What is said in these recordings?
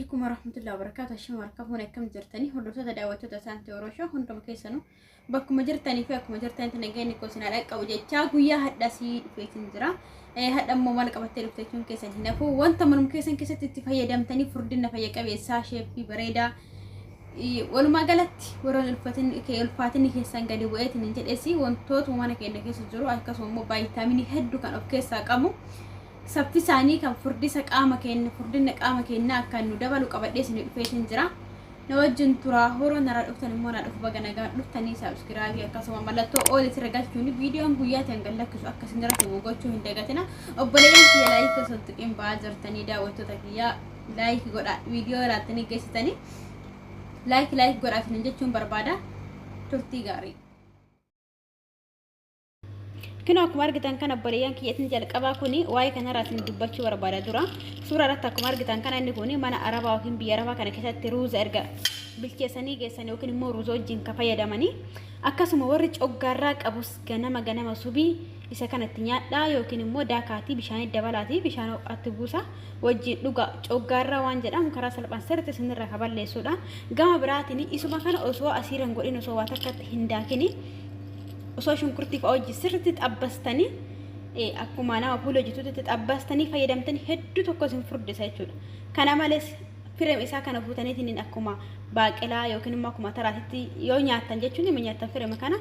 عليكم ورحمة الله وبركاته. الشم وركبونا كم جرتني هلوسة دعوته تسانتي وروشة هندم كيسنو بكم جرتني فيكم جرتني تنجيني كوسنا لك أو جتشاق ويا هدا سي في تنجرا هدا مو مالك أبتلو تكون كيسن هنا فو وانت من كيسن كيسن تتفيا دمتني فردنا فيا كبي ساشة في بريدة ولما قالت ورا الفاتن كيسن قدي وقت ننتل إسي وانتوت وما كأنه كيس الجرو أكاسو مو بايتاميني هدو كان أوكيسا كامو سبتي ثاني كان فردي سقامة كأن فردنا قامة كأننا كانوا دبلوا قبل سنة فيتن جرا نوجن ترى هورو نرى الأختان مونا الأخبار جنا الأختاني سبسكرايب يا كاسو مالتو أول ترجعت شوني فيديو أم بيات ينقلك شو أكاسن جرا توقعت شو هندقتنا أبليان في لايك صدقين بازر تاني دا وتتكيا لايك قرأ فيديو راتني كيس تاني لايك قرأ في نجت شون بربادا ترتي غاري كنا أكمار جتان كان بريان كي يتنجل كبا كوني واي كان راتن دبّتشي وربادا درا سورة رات أكمار جتان كان إني كوني mana أربعة وكين بياربا كان كذا تروز أرجع بالكيساني جيساني وكين مو روزو جين كفاية دماني أكاسو مورج أوجارك أبوس جنما سوبي إذا كانت تنيا لا يمكن مو داكاتي بشان الدبلاتي بشان أتبوسا وجي لوجا أوجارا وانجر أم كراس البصرة سنر ركبال لسودا جام براتني إسمع كان أسوا أسيرن قولين أسوا واتكت هنداكني osoo shunkurtiif hojii sirriitti xabbastanii akkuma nama puuloojitu xabbastanii fayyadamtanii hedduu tokko isin furdisa jechuudha. Kana malees fireem isaa kana fuutaniitiin akkuma baaqelaa yookiin immoo akkuma taraatitti yoo nyaattan jechuun ima nyaattan fireema kana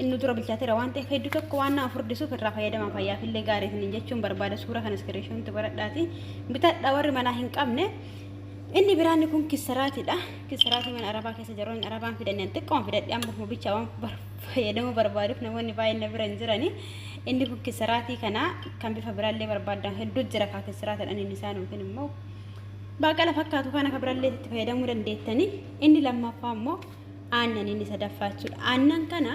inni dura bilchaateera waan ta'eef hedduu tokko waan nama furdisuuf irraa fayyadaman fayyaafillee gaariitiin jechuun barbaada suura kana iskiriishoonti baradhaati. Bitadhaa warri manaa hin qabne inni biraanni kun kisaraatidha. Kisaraati mana arabaa keessa jiran arabaan fidanii xiqqoon fidadhee amma hubicha waan fayyadamu barbaaduuf namoonni baay'een bira hin jirani. Inni kun kisaraatii kana kan bifa biraallee barbaadan hedduu jira kaa kisaraatidhaan inni isaan yookiin immoo baaqala fakkaatu kana kan biraallee itti fayyadamuu dandeettani. Inni lammaffaa immoo aannan inni sadaffaa jechuudha. Aannan kana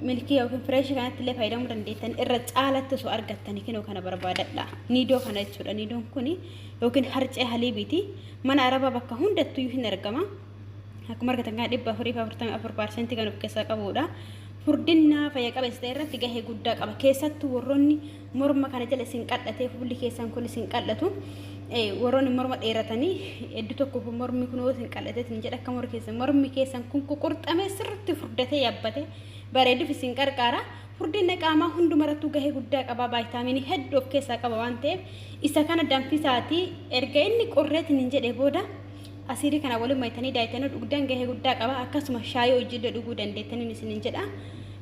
milkii yookiin fireeshii kanatti illee fayyadamuu dandeettani irra caalatti osoo argattanii kinoo kana barbaadadha. Niidoo kana jechuudha. Niidoon kuni yookiin harcee haliibiiti. Mana arabaa bakka hundattuu hin argama. Akkuma argatan kan 444% kan of keessaa qabudha. Furdina fayya qabeessa irratti gahee guddaa qaba. Keessattuu warroonni morma kana jala isin qadhatee fuulli keessan kun isin qadhatu warroonni morma dheeratanii hedduu tokko mormi kun isin qadhatee isin jedha akka mormi keessan kun qurxamee sirriitti furdatee yaabbatee bareeduuf isin qarqaara. Furdina qaamaa hundumarrattuu gahee guddaa qaba. Vaayitaaminii hedduu of keessaa qaba waan ta'eef isa kana danfisaatii erga inni qorreetiin hin jedhee booda asirii kana waliin maytanii daayitanii dhugdaan gahee guddaa qaba. Akkasuma shaayii hojii dhuguu dandeettanii isin hin jedha.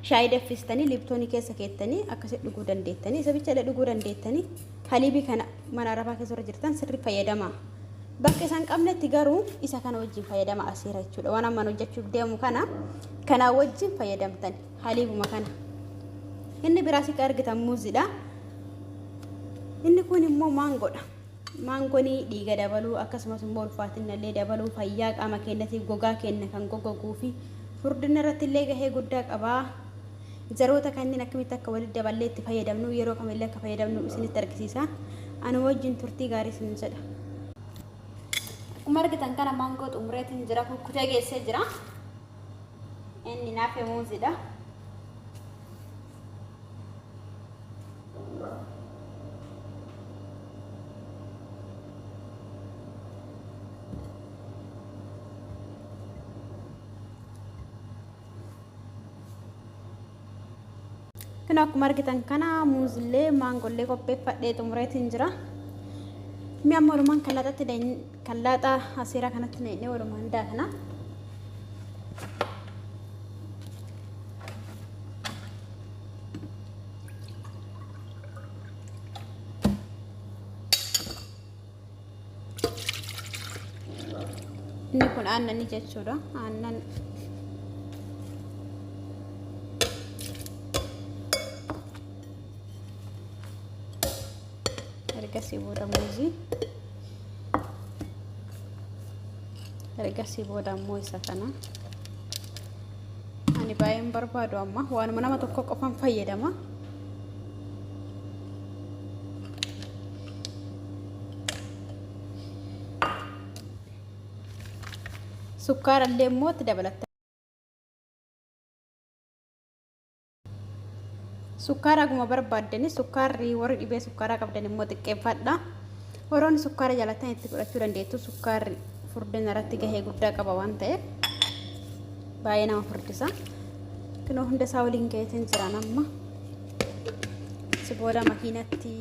Shaayii danfistanii liptoonii keessa keettanii akkasitti dhuguu dandeettanii isa bicha dhuguu dandeettanii haliibii kana mana arabaa keessa irra jirtan sirri fayyadama. Bakka isaan qabnetti garuu isa kana wajjin fayyadama asiira jechuudha. Waan amman hojjechuuf deemu kana wajjin fayyadamtan haliibuma kana. Inni biraasi ka argitan muuzidha. Inni kun immoo maangoodha. Maangooni dhiiga dabaluu akkasumas immoo ulfaatinallee dabaluu fayyaa qaama keenyatiif gogaa keenya kan gogoguu fi furdina irratti illee gahee guddaa qaba. Zaroota kanneen akkamitti akka walitti daballee itti fayyadamnu yeroo kamillee akka fayyadamnu isinitti argisiisa. Ani wajjin turtii gaarii isin jedha. Akkuma argitan kana maangoo xumureetiin jira kukkutee geessee jira. Inni naafee muuzidha. Kana akkuma argitan kana muuzillee maangollee qopheeffadhee xumureetiin jira. Mi'a walumaan kallaaxaa asiira kanatti naqnee walumaan daakna. Inni kun aannani jechuudha. Aannan ergasii booda muuzii ergasii booda immoo isa kana ani baay'een barbaadu amma waanuma nama tokko qofaan fayyadama. Sukkaara illee immoo itti dabalatta. Sukkaara guma barbaadani sukkaarri warri dhibee sukkaaraa qabdan immoo xiqqeeffadha. Woroonni sukkaara jaalatan itti godhachuu dandeettu. Sukkaarri furdina irratti gahee guddaa qaba waan ta'eef baay'ee nama furdisa. Kunoo hunda isaa waliin gaheetiin jiran amma si booda makiinatti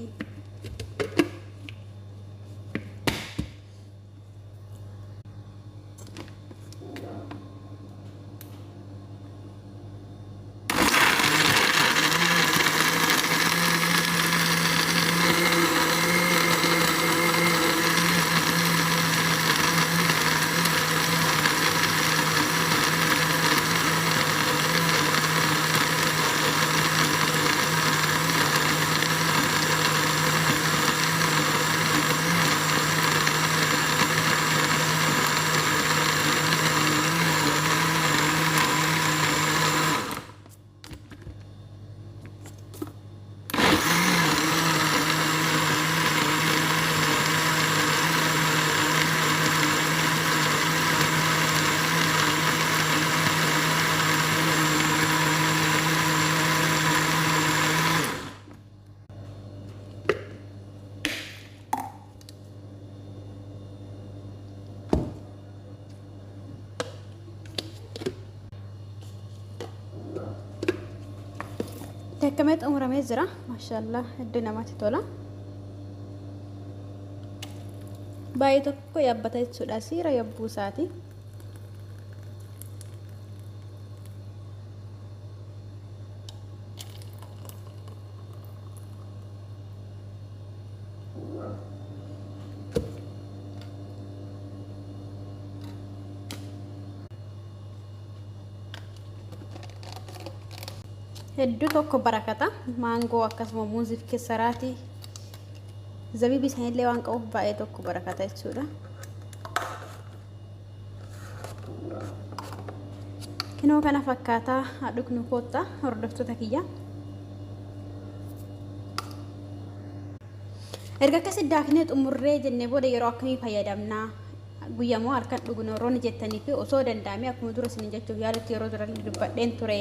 تكملت أمور مزرعة ما شاء الله الدنيا ما تطلع بايتك يا بتاعت سوداسي رأي بوساتي hedduu tokko barakata maangoo akkasuma muuzii keessaraati zabibi isaanillee waan qabuuf baay'ee tokko barakata jechuudha. Kinoo kana fakkaataa dhugnu koota hordoftoota kiyya. Erga akkasii daaknee xumurree jennee booda yeroo akkamii fayyadamnaa guyyamoo halkan dhugnu roon jettanii fi osoo danda'amee akkuma dura isin jechuuf yaadatti yeroo dura dubbadheen ture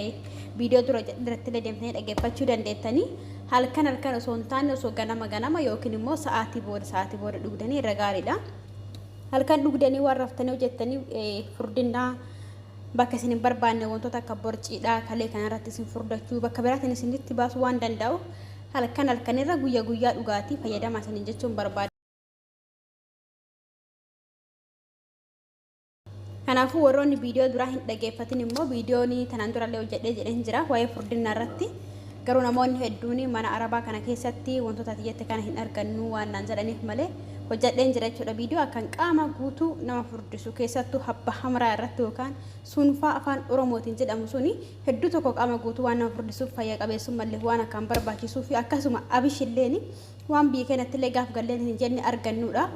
viidiyoo dura irratti deemtanii dhaggeeffachuu dandeettanii halkan osoo hin taane osoo ganama yookiin immoo sa'aatii booda dhugdanii irra gaariidha. Halkan dhugdanii waan raftanii hojjettanii furdinaa bakka isin hin barbaanne wantoota akka borciidhaa kalee kanarratti isin furdachuu bakka biraatiin isinitti baasuu waan danda'u halkan irra guyyaa dhugaatii fayyadamaa isin jechuun barbaada. Kanaafuu warroonni viidiyoo duraa hin dhaggeeffatin immoo viidiyoon tanaan durallee hojjedhee jedheen jira waa'ee furdinaa irratti garuu namoonni hedduun mana arabaa kana keessatti wantoota atiyyatti kana hin argannu waan naan jedhaniif malee hojjedheen jira jechuudha. Viidiyoo akkan qaama guutuu nama furdisu keessattuu habba hamraa irratti yookaan sunfaa afaan oromootiin jedhamu suni hedduu tokko qaama guutuu waan nama furdisuuf fayya qabeessummallee waan akkaan barbaachisuu fi akkasuma abishilleen waan biyya keenyatti illee gaaf galleen hin jenne argannudha.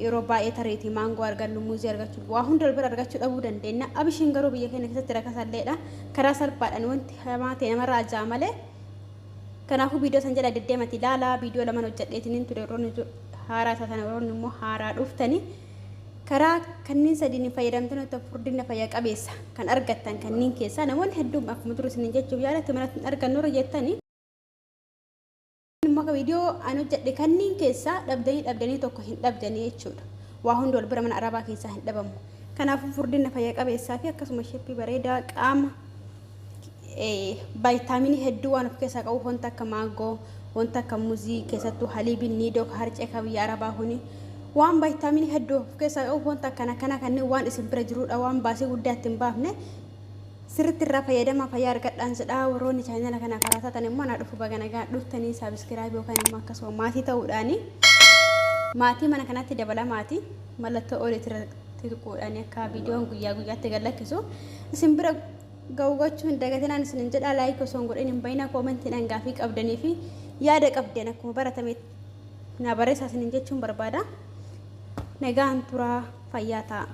Yeroo baay'ee tareetii maangoo argannu muuzii argachuu waa hunda bira argachuu dhabuu dandeenya. Abishiin garuu biyya keenya keessatti rakkasalleedha. Karaa salphaadhaan wanti hamaa ta'e namarraa ajaa malee. Kanaafuu viidiyoo san jedha deddeemati ilaalaa viidiyoo lama hojjedheetiin ture yeroo haaraa taatan yeroo immoo haaraa dhuftanii karaa kanneen sadiin fayyadamtan furdina fayyaa qabeessa kan argattan kanneen keessaa namoonni hedduun akkuma ture isin jechuuf yaadatti manatti argannu irra jettanii maka video anu jedhe kanneen keessaa dhabdanii tokko hin dhabdanii jechuudha. Waa hundi wal bira mana arabaa keessaa hin dhabamu. Kanaafuu furdina fayyaa qabeessaa fi akkasuma sheeppii bareedaa qaama vaayitaaminii hedduu waan of keessaa qabu wanta akka maangoo wanta akka muuzii keessattuu haliibii niidoo harcee ka biyya arabaa kuni waan vaayitaaminii hedduu of keessaa qabu wanta akkana kanneen waan isin bira jiruudha waan baasii guddaa ittiin baafne sirriitti irraa fayyadamaa fayyaa argadhaan jedhaa warroonni chaanala kana karaa taatan immoo na dhufu baganagaa dhuftanii saabskiraayib yookaan immoo akkasuma maatii ta'uudhaani maatii mana kanatti dabala maatii mallattoo ooliitti tuquudhaani akka viidiyoon guyyaatti gadlakkisu isin bira gawwachuu hin dagatinaan isin jedhaa laayik osoo hin godhin hin bayinaa koomentiidhaan gaafii qabdanii fi yaada qabdeen akkuma baratame na barreessaa isin jechuun barbaada. Nagaan turaa fayyaa ta'a.